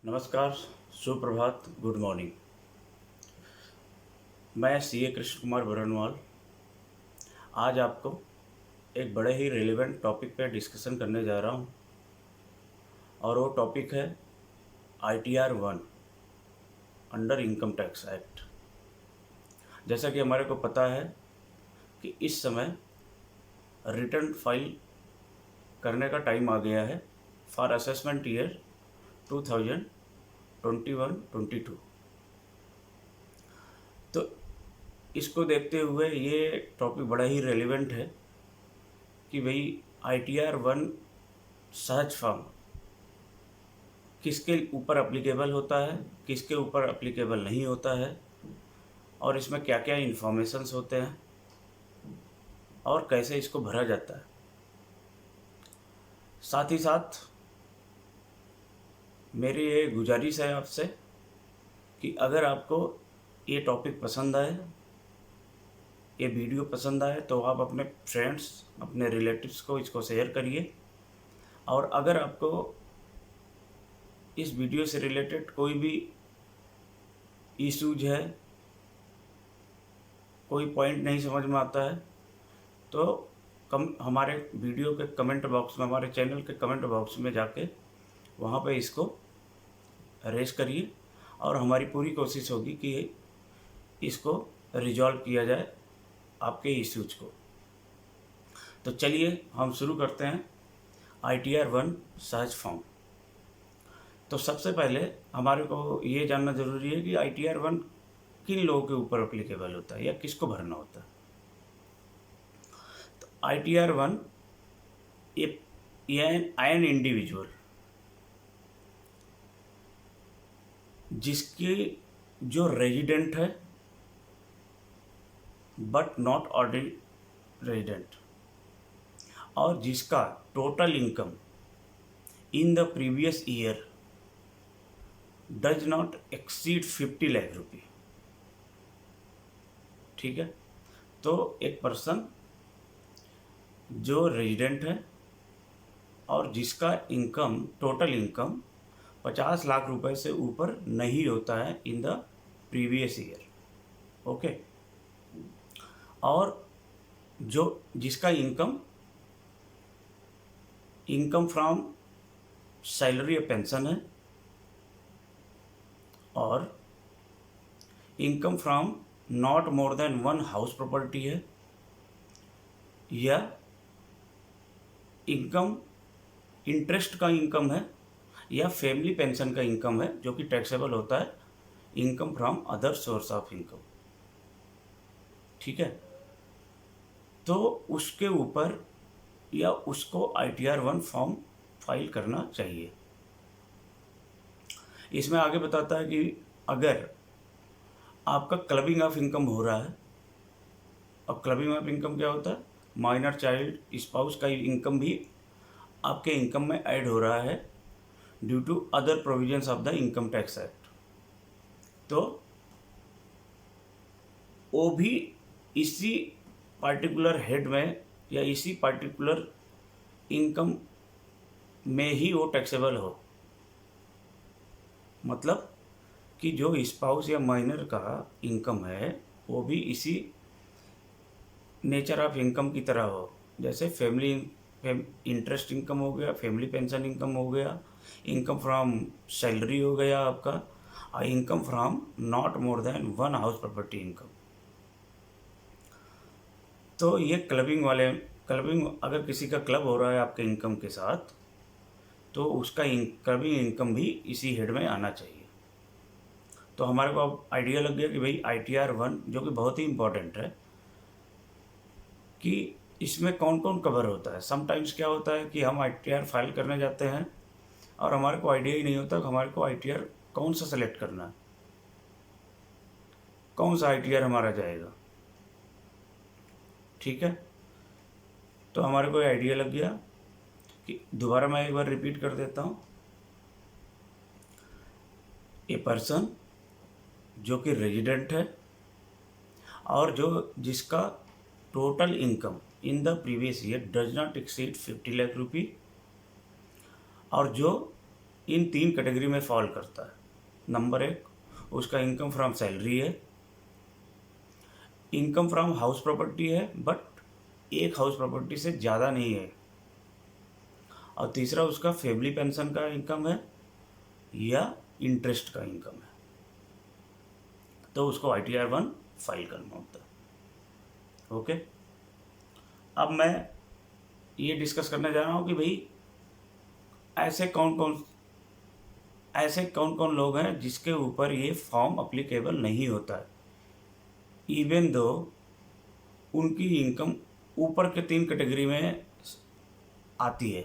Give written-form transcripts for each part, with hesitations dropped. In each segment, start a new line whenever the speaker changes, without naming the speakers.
नमस्कार, सुप्रभात, good morning. मैं सीए कृष्ण कुमार बरनवाल आज आपको एक बड़े ही रेलेवेंट टॉपिक पे डिस्कशन करने जा रहा हूँ और वो टॉपिक है ITR 1 under income tax act. जैसा कि हमारे को पता है कि इस समय रिटर्न फाइल करने का टाइम आ गया है फॉर असेसमेंट ईयर 2021-22। तो इसको देखते हुए ये टॉपिक बड़ा ही रेलेवेंट है कि भाई ITR 1 सहज फॉर्म किसके ऊपर अप्लीकेबल होता है, किसके ऊपर अप्लीकेबल नहीं होता है और इसमें क्या क्या इन्फॉर्मेशंस होते हैं और कैसे इसको भरा जाता है। साथ ही साथ मेरी ये गुजारिश है आपसे कि अगर आपको ये टॉपिक पसंद आए, ये वीडियो पसंद आए तो आप अपने फ्रेंड्स, अपने रिलेटिव्स को इसको शेयर करिए। और अगर आपको इस वीडियो से रिलेटेड कोई भी इश्यूज है, कोई पॉइंट नहीं समझ में आता है तो हमारे वीडियो के कमेंट बॉक्स में, हमारे चैनल के कमेंट बॉक्स में जाके वहाँ पे इसको रेज करिए और हमारी पूरी कोशिश होगी कि इसको रिजॉल्व किया जाए आपके इश्यूज को। तो चलिए हम शुरू करते हैं ITR 1 सहज फॉर्म। तो सबसे पहले हमारे को ये जानना ज़रूरी है कि ITR 1 किन लोगों के ऊपर अप्लीकेबल होता है या किसको भरना होता है। तो ITR 1 एन इंडिविजुअल जिसकी जो रेजिडेंट है बट नॉट ऑर्डिनरी रेजिडेंट और जिसका total income in the previous year does not exceed 50 lakh रुपये। ठीक है, तो एक पर्सन जो रेजिडेंट है और जिसका इनकम, टोटल इनकम 50 लाख रुपए से ऊपर नहीं होता है इन द प्रीवियस ईयर। ओके, और जो जिसका इनकम फ्रॉम सैलरी या पेंशन है और income from not more than 1 house property है या इनकम इंटरेस्ट का इनकम है या फैमिली पेंशन का इनकम है जो कि टैक्सेबल होता है, income from other source of income. ठीक है, तो उसके ऊपर या उसको ITR 1 फॉर्म फाइल करना चाहिए। इसमें आगे बताता है कि अगर आपका क्लबिंग ऑफ इनकम हो रहा है, और क्लबिंग ऑफ इनकम क्या होता है, माइनर चाइल्ड स्पाउस का इनकम भी आपके इनकम में ऐड हो रहा है due to other provisions of the income tax act, तो वो भी इसी पार्टिकुलर हेड में या इसी पार्टिकुलर इनकम में ही वो टैक्सेबल हो। मतलब कि जो स्पाउस या माइनर का इनकम है वो भी इसी नेचर ऑफ इनकम की तरह हो, जैसे फैमिली इंटरेस्ट इनकम हो गया, फैमिली पेंशन इनकम हो गया, इनकम फ्रॉम सैलरी हो गया आपका, और income from not more than 1 house property income. तो ये क्लबिंग अगर किसी का क्लब हो रहा है आपके इनकम के साथ तो उसका क्लबिंग इनकम भी इसी हेड में आना चाहिए। तो हमारे को अब आइडिया लग गया कि भाई ITR 1 जो कि बहुत ही इम्पोर्टेंट है कि इसमें कौन कौन कवर होता है। समटाइम्स क्या होता है कि हम ITR फाइल करने जाते हैं और हमारे को आइडिया ही नहीं होता कि हमारे को ITR कौन सा सेलेक्ट करना है, कौन सा ITR हमारा जाएगा। ठीक है, तो हमारे को आइडिया लग गया कि दोबारा मैं एक बार रिपीट कर देता हूँ। ए पर्सन जो कि रेजिडेंट है और जिसका total income in the previous year does not exceed 50 lakh rupee और जो इन 3 कैटेगरी में फॉल करता है। नंबर 1, उसका इनकम फ्रॉम सैलरी है, इनकम फ्रॉम हाउस प्रॉपर्टी है बट एक हाउस प्रॉपर्टी से ज़्यादा नहीं है, और तीसरा उसका फैमिली पेंशन का इनकम है या इंटरेस्ट का इनकम है, तो उसको ITR 1 फाइल करना होता है। ओके, अब मैं ये डिस्कस करने जा रहा हूँ कि भाई ऐसे कौन कौन लोग हैं जिसके ऊपर ये फॉर्म अप्लीकेबल नहीं होता है, इवन दो उनकी इनकम ऊपर के 3 कैटेगरी में आती है।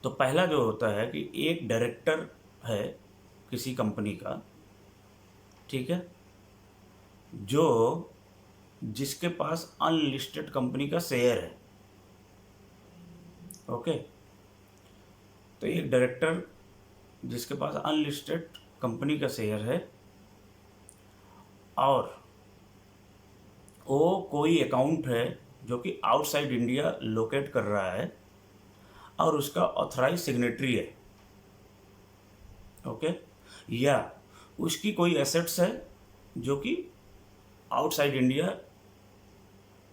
तो पहला जो होता है कि एक डायरेक्टर है किसी कंपनी का, ठीक है, जिसके पास अनलिस्टेड कंपनी का शेयर है। ओके, तो एक डायरेक्टर जिसके पास अनलिस्टेड कंपनी का शेयर है और वो कोई अकाउंट है जो कि आउटसाइड इंडिया लोकेट कर रहा है और उसका ऑथराइज सिग्नेटरी है। ओके, या उसकी कोई एसेट्स है जो कि आउटसाइड इंडिया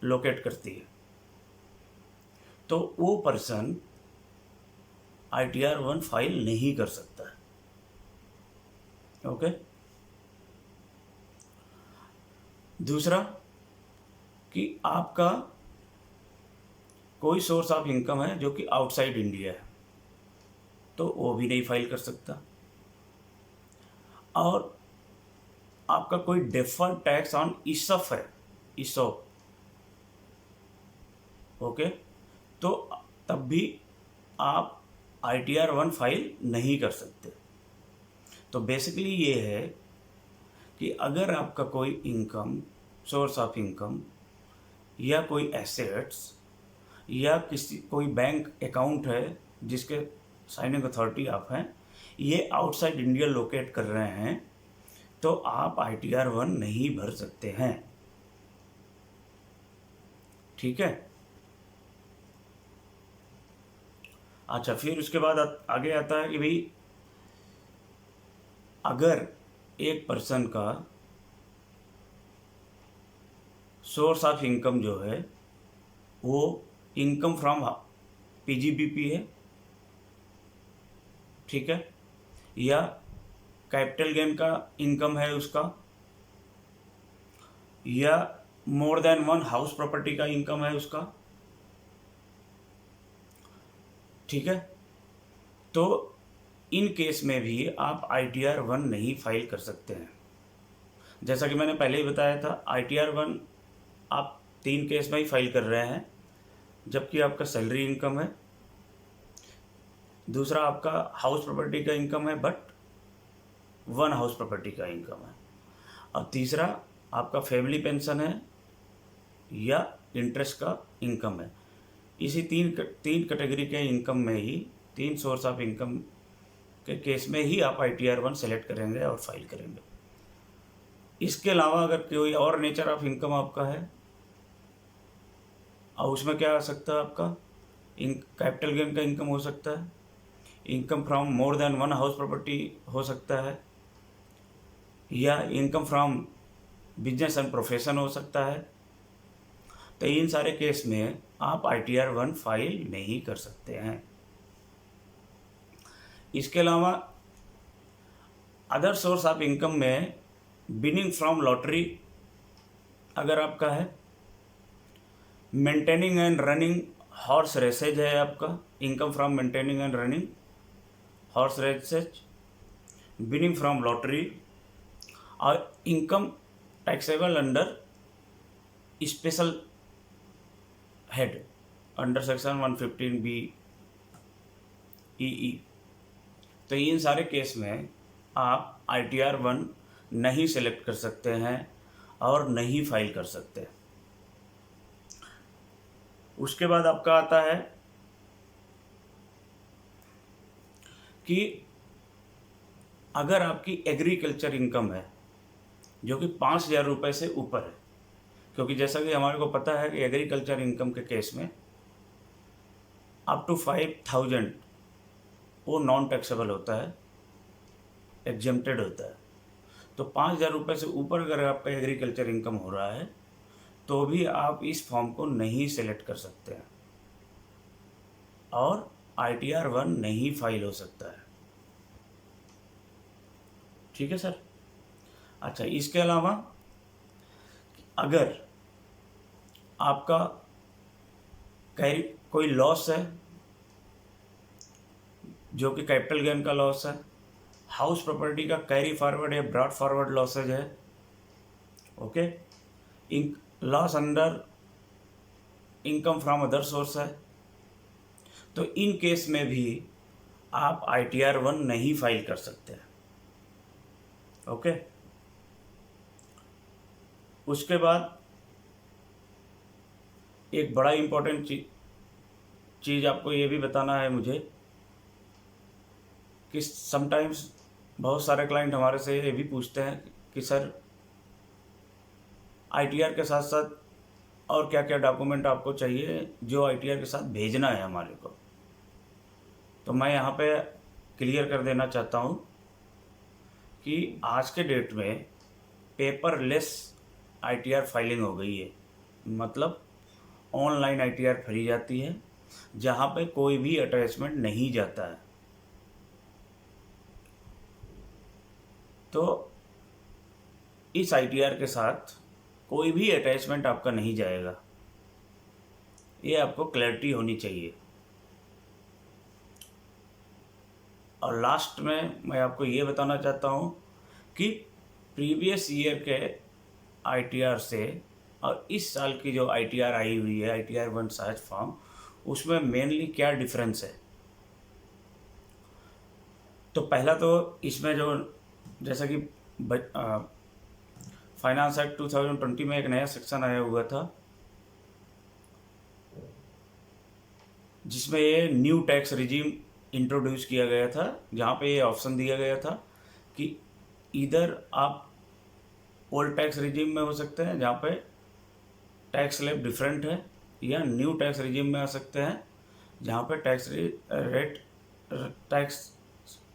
लोकेट करती है, तो वो पर्सन ITR 1 फाइल नहीं कर सकता है। ओके, दूसरा कि आपका कोई सोर्स ऑफ इनकम है जो कि आउटसाइड इंडिया है, तो वो भी नहीं फाइल कर सकता। और आपका कोई डेफर्ड टैक्स ऑन ESOP है, ESOP, ओके, तो तब भी आप ITR 1 फाइल नहीं कर सकते। तो बेसिकली ये है कि अगर आपका कोई इनकम, सोर्स ऑफ इनकम या कोई एसेट्स या कोई बैंक अकाउंट है जिसके साइनिंग अथॉरिटी आप हैं, ये आउटसाइड इंडिया लोकेट कर रहे हैं, तो आप ITR 1 नहीं भर सकते हैं। ठीक है, अच्छा, फिर उसके बाद आगे आता है कि भाई अगर एक पर्सन का सोर्स ऑफ इनकम जो है वो इनकम फ्रॉम PGBP है, ठीक है, या कैपिटल गेन का इनकम है उसका, या मोर देन 1 हाउस प्रॉपर्टी का इनकम है उसका, ठीक है, तो इन केस में भी आप ITR 1 नहीं फाइल कर सकते हैं। जैसा कि मैंने पहले ही बताया था, ITR 1 आप 3 केस में ही फाइल कर रहे हैं, जबकि आपका सैलरी इनकम है, दूसरा आपका हाउस प्रॉपर्टी का इनकम है बट 1 हाउस प्रॉपर्टी का इनकम है, और तीसरा आपका फैमिली पेंशन है या इंटरेस्ट का इनकम है। इसी तीन कैटेगरी के इनकम में ही, 3 सोर्स ऑफ इनकम के केस में ही आप ITR 1 सेलेक्ट करेंगे और फाइल करेंगे। इसके अलावा अगर कोई और नेचर ऑफ इनकम आपका है, और उसमें क्या आ सकता है, आपका कैपिटल गेन का इनकम हो सकता है, income from more than 1 house property हो सकता है, या income from business and profession हो सकता है, तो इन सारे केस में आप ITR 1 फाइल नहीं कर सकते हैं। इसके अलावा अदर सोर्स ऑफ इनकम में विनिंग फ्रॉम लॉटरी अगर आपका है, maintaining and running horse races है आपका, income from maintaining and running horse races, winning from lottery, और income taxable under special head under section 115B EE, तो इन सारे case में आप ITR 1 नहीं सेलेक्ट कर सकते हैं और नहीं फाइल कर सकते। उसके बाद आपका आता है कि अगर आपकी एग्रीकल्चर इनकम है जो कि 5,000 रुपये से ऊपर है, क्योंकि जैसा कि हमारे को पता है कि एग्रीकल्चर इनकम के केस में अप टू 5,000 वो नॉन टैक्सेबल होता है, एग्जेम्प्टेड होता है। तो 5,000 रुपये से ऊपर अगर आपका एग्रीकल्चर इनकम हो रहा है तो भी आप इस फॉर्म को नहीं सेलेक्ट कर सकते हैं और ITR 1 नहीं फाइल हो सकता है। ठीक है सर। अच्छा, इसके अलावा अगर आपका कैरी कोई लॉस है जो कि कैपिटल गेन का लॉस है, हाउस प्रॉपर्टी का कैरी फॉरवर्ड या ब्रॉड फॉरवर्ड लॉसेज है, okay, loss under income from other source है, तो इन केस में भी आप ITR 1 नहीं फाइल कर सकते हैं, ओके। उसके बाद एक बड़ा इम्पोर्टेंट चीज़ आपको ये भी बताना है मुझे कि समटाइम्स बहुत सारे क्लाइंट हमारे से ये भी पूछते हैं कि सर ITR के साथ साथ और क्या क्या डॉक्यूमेंट आपको चाहिए जो ITR के साथ भेजना है हमारे को। तो मैं यहाँ पे क्लियर कर देना चाहता हूँ कि आज के डेट में पेपरलेस ITR फाइलिंग हो गई है, मतलब ऑनलाइन ITR भरी जाती है जहाँ पे कोई भी अटैचमेंट नहीं जाता है। तो इस ITR के साथ कोई भी अटैचमेंट आपका नहीं जाएगा, ये आपको क्लैरिटी होनी चाहिए। और लास्ट में मैं आपको ये बताना चाहता हूँ कि प्रीवियस ईयर के ITR से और इस साल की जो ITR आई हुई है, ITR 1 सर्च फॉर्म, उसमें मेनली क्या डिफरेंस है। तो पहला तो इसमें जो जैसा कि फाइनेंस एक्ट 2020 में एक नया सेक्शन आया हुआ था जिसमें ये न्यू टैक्स रिजीम इंट्रोड्यूस किया गया था, जहाँ पे ये ऑप्शन दिया गया था कि इधर आप ओल्ड टैक्स रिजीम में हो सकते हैं जहाँ पे टैक्स स्लैब डिफरेंट है, या न्यू टैक्स रिजीम में आ सकते हैं जहाँ पे टैक्स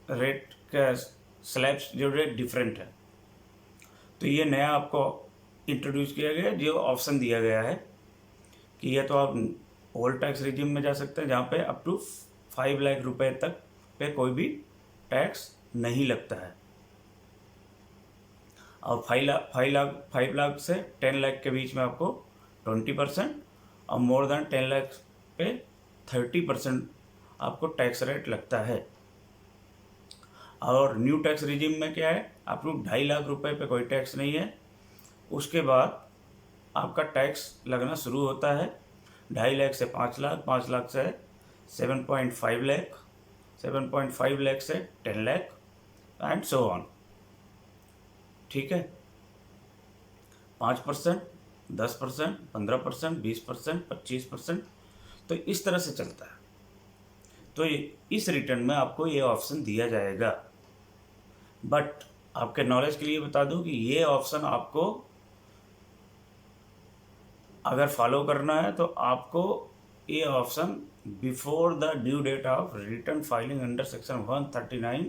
रेट का स्लैब्स जो रेट डिफरेंट है। तो ये नया आपको इंट्रोड्यूस किया गया, जो ऑप्शन दिया गया है कि ये तो आप ओल्ड टैक्स रिजीम में जा सकते हैं जहाँ पे अप टू 5 लाख रुपए तक पे कोई भी टैक्स नहीं लगता है, और 5 लाख से 10 लाख के बीच में आपको 20% और मोर देन 10 लाख पे 30% आपको टैक्स रेट लगता है। और न्यू टैक्स रिजीम में क्या है, आपको 2.5 लाख रुपए पे कोई टैक्स नहीं है, उसके बाद आपका टैक्स लगना शुरू होता है 2.5 लाख से 5 लाख, 5 लाख से 7.5 लाख, 7.5 लाख से 10 लाख एंड सो ऑन। ठीक है, 5%, 10%, 15%, 20%, 25%, तो इस तरह से चलता है। तो इस रिटर्न में आपको ये ऑप्शन दिया जाएगा, बट आपके नॉलेज के लिए बता दूं कि ये ऑप्शन आपको अगर फॉलो करना है तो आपको ये option before the due date of return filing under section 139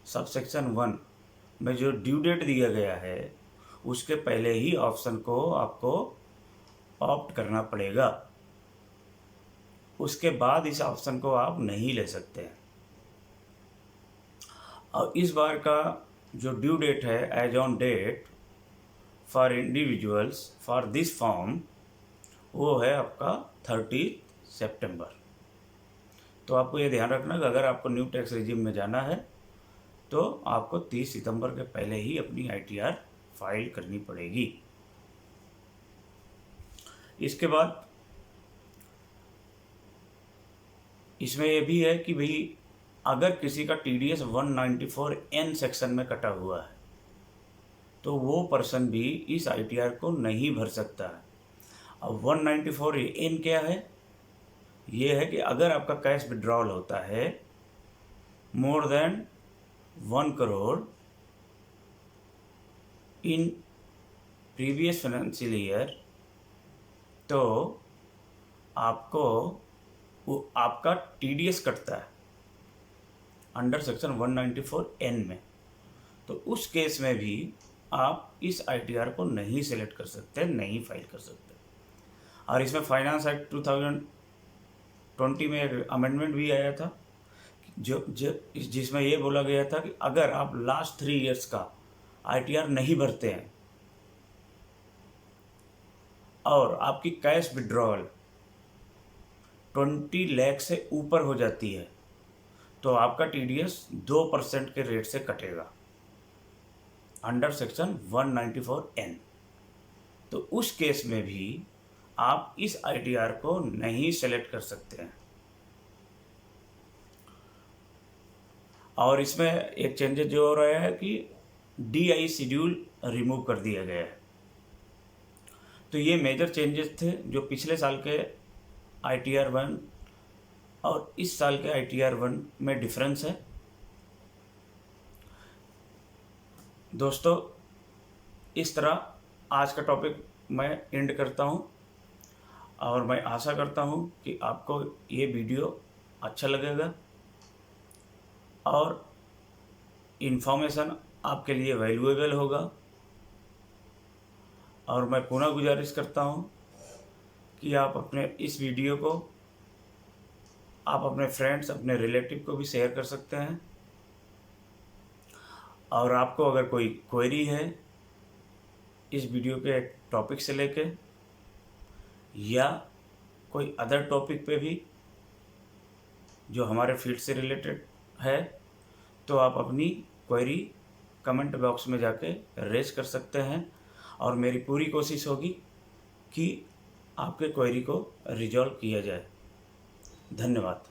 sub section 1 में जो ड्यू डेट दिया गया है उसके पहले ही ऑप्शन को आपको ऑप्ट करना पड़ेगा, उसके बाद इस ऑप्शन को आप नहीं ले सकते हैं। और इस बार का जो ड्यू डेट है as on date for individuals for this form वो है आपका 30 सितंबर। तो आपको ये ध्यान रखना कि अगर आपको न्यू टैक्स रिजीम में जाना है तो आपको 30 सितंबर के पहले ही अपनी ITR फाइल करनी पड़ेगी। इसके बाद इसमें यह भी है कि भाई अगर किसी का TDS 194N सेक्शन में कटा हुआ है तो वो पर्सन भी इस ITR को नहीं भर सकता है। अब 194N क्या है, ये है कि अगर आपका कैश विड्रॉल होता है more than 1 crore in previous financial year, तो आपको वो आपका TDS कटता है। अंडर सेक्शन 194N में। तो उस केस में भी आप इस ITR को नहीं सेलेक्ट कर सकते, नहीं फाइल कर सकते। और इसमें फाइनेंस एक्ट 2020 में एक अमेंडमेंट भी आया था जिसमें ये बोला गया था कि अगर आप लास्ट 3 इयर्स का ITR नहीं भरते हैं और आपकी कैश विड्रॉवल 20 लाख से ऊपर हो जाती है तो आपका TDS 2% के रेट से कटेगा अंडर सेक्शन 194N। तो उस केस में भी आप इस ITR को नहीं सेलेक्ट कर सकते हैं। और इसमें एक चेंजेस जो हो रहा है कि DI शेड्यूल रिमूव कर दिया गया है। तो ये मेजर चेंजेस थे जो पिछले साल के ITR 1 और इस साल के ITR 1 में डिफरेंस है। दोस्तों, इस तरह आज का टॉपिक मैं एंड करता हूँ और मैं आशा करता हूँ कि आपको ये वीडियो अच्छा लगेगा और इन्फॉर्मेशन आपके लिए वैल्यूएबल होगा। और मैं पुनः गुजारिश करता हूँ कि आप अपने इस वीडियो को आप अपने फ्रेंड्स, अपने रिलेटिव को भी शेयर कर सकते हैं। और आपको अगर कोई क्वेरी है इस वीडियो के टॉपिक से लेके या कोई अदर टॉपिक पे भी जो हमारे फील्ड से रिलेटेड है, तो आप अपनी क्वेरी कमेंट बॉक्स में जाके रेज कर सकते हैं और मेरी पूरी कोशिश होगी कि आपके क्वेरी को रिजॉल्व किया जाए। धन्यवाद।